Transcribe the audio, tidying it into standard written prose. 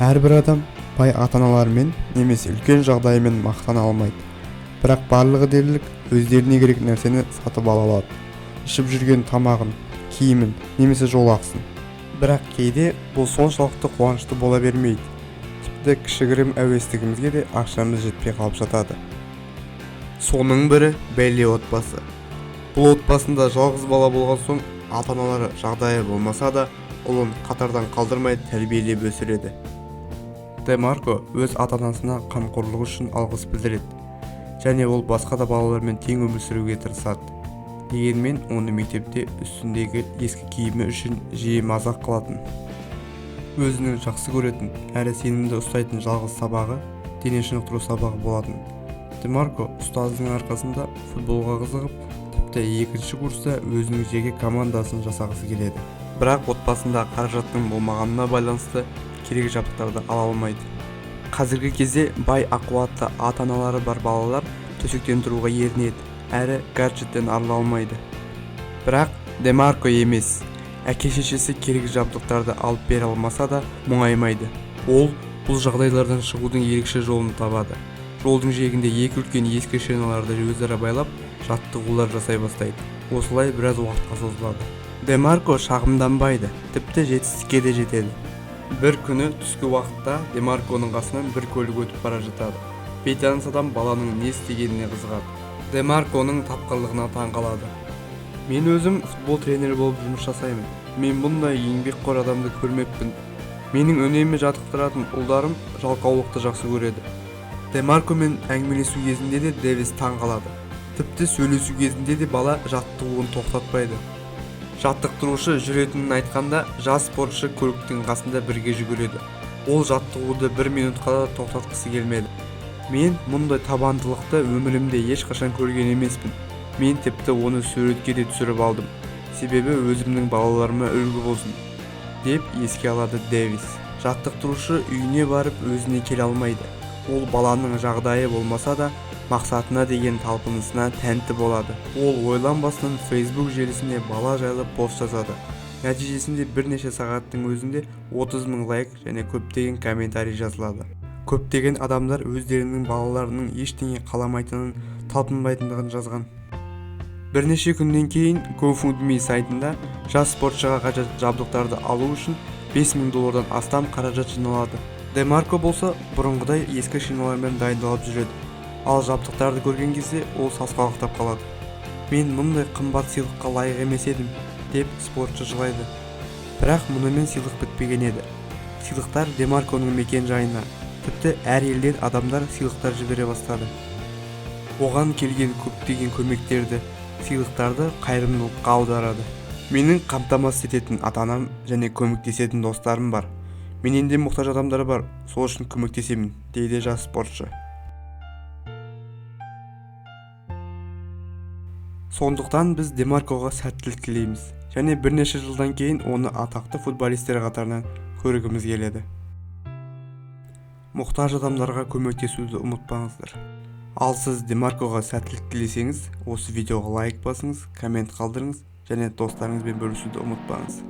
Әрбір адам бай ата-аналарымен немесе үлкен жағдайымен мақтана алмайды. Бірақ барлығы дерлік өздеріне керек нәрсені сатып ала алады. Ішіп жүрген тамағын, киімін немесе жол ақысын. Бірақ кейде бұл соншалықты қуанышты бола бермейді. Тіпті кішігірім әуестігімізге де ақшамыз жетпей қалып жатады. Соның бірі Белли отбасы. Бұл отбасында жалғыз бала болған соң ата-аналары жағдайы болмаса да ұлын қатардан қалдырмай тәрбиелеп өсіреді. Демарко өз ата-анасына қамқорлығы үшін алғыс білдіреді, және ол басқа да балалармен тең өмір сүруге тырысады. Дегенмен оны мектепте үстіндегі ескі киімі үшін жиі мазақ қылатын. Өзінің жақсы көретін әрі сенімді ұстайтын жалғыз сабағы дене шынықтыру сабағы болатын. Демарко ұстазының арқасында футболға қызығып, тіпті екінші курста өзінің жеке командасын жасағысы келеді. Бірақ отбасында қаражаттың болмағанына байланысты керек жабдықтарды ала алмайды. Қазіргі кезде бай ақуатты ата-аналары бар балалар төсектен тұруға ерінеді, әрі гаджеттен арыла алмайды. Бірақ Демарко емес. Әке-шешесі керек жабдықтарды алып бере алмаса да мұңаймайды. Ол бұл жағдайлардан шығудың ерекше жолын табады. Жолдың жиегінде екі үлкен ескі шиналарды өзара байлап, жаттығулар жасай бастайды. Осылай біраз уақытқа созылады. Демарко шағымданбайды, тіпті жетістікке де жетеді. Бір күні түскі уақытта Демарконың қасынан бір көлік өтіп бара жатады. Бейтаныс адам баланың не істегеніне қызығады. Демарконың тапқырлығына таң қалады. Мен өзім футбол тренері болып жұмыс жасаймын. Мен бұндай еңбекқор адамды көрмеппін. Менің үнемі жаттықтыратын ұлдарым жалқаулықты жақсы көреді. Демаркомен әңгімелесу кезінде де Дэвис таң қалады. Тіпті сөйлесу кезінде де бала жаттығуын тоқтатпайды. Жаттықтырушы жүретінін айтқанда, жас спортшы көліктің қасында бірге жүгіреді. Ол жаттығуды 1 минутқа да тоқтатқысы келмеді. Мен мұндай табандылықты өмірімде ешқашан көрген емеспін. Мен тіпті оны суретке де түсіріп алдым. Себебі өзімнің балаларыма үлгі болсын, деп еске алады Дэвис. Жаттықтырушы үйіне барып өзіне келе алмайды. Ол баланың жағдайы болмаса да мақсатына деген талпынысына тәнті болады. Ол ойланбастан Facebook желісіне бала жайлы пост жазады. Нәтижесінде бірнеше сағаттың өзінде 30 000 лайк және көптеген комментарий жазылады. Көптеген адамдар өздерінің балаларының ештеңе қаламайтынын, талпынбайтындығын жазған. Бірнеше күннен кейін GoFundMe сайтында жас спортшыға қажет жабдықтарды алу үшін $5000 астам қаражат жиналады. Демарко болса бұрынғыдай ескі шиналармен дайындалып жүреді. Ал жабдықтарды көрген кезде ол сасқалақтап қалады. Мен мұндай қымбат сыйлыққа лайық емес едім, деп спортшы жылайды. Бірақ мұнымен сыйлық бітпеген еді. Сыйлықтар Демарконың мекен жайына, тіпті әр елден адамдар сыйлықтар жібере бастады. Оған келген көптеген көмектерді, сыйлықтарды қайырымдылыққа аударады. Менің қамтамасыз ететін ата-анам және көмектесетін достарым бар. Менен де мұқтаж адамдар бар, сол үшін көмектесемін, дейді жас спортшы. Сондықтан біз Демаркоға сәттілік тілейміз, және бірнеше жылдан кейін оны атақты футболистер қатарынан көргіміз келеді. Мұқтаж адамдарға көмектесуді ұмытпаңыздар. Ал сіз Демаркоға сәттілік тілесеңіз, осы видеоға лайк басыңыз, коммент қалдырыңыз және достарыңызбен бөлісуді ұмытпаңыз.